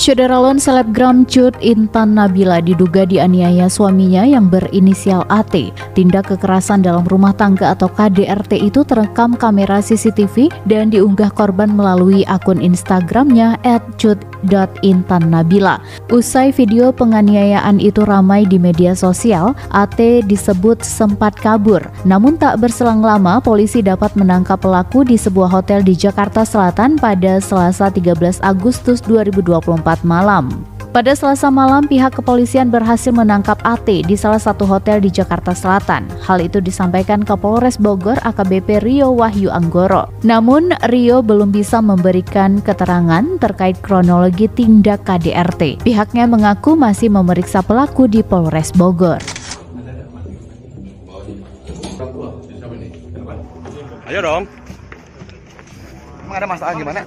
Syederalon selebgram Cut Intan Nabila diduga dianiaya suaminya yang berinisial AT. Tindak kekerasan dalam rumah tangga atau KDRT itu terekam kamera CCTV dan diunggah korban melalui akun Instagramnya @cut.intannabila. Usai video penganiayaan itu ramai di media sosial, AT disebut sempat kabur. Namun tak berselang lama, polisi dapat menangkap pelaku di sebuah hotel di Jakarta Selatan pada Selasa 13 Agustus 2024 malam. Pada Selasa malam, pihak kepolisian berhasil menangkap AT di salah satu hotel di Jakarta Selatan. Hal itu disampaikan ke Polres Bogor AKBP Rio Wahyu Anggoro. Namun, Rio belum bisa memberikan keterangan terkait kronologi tindak KDRT. Pihaknya mengaku masih memeriksa pelaku di Polres Bogor. Ayo dong. Emang ada masalah gimana?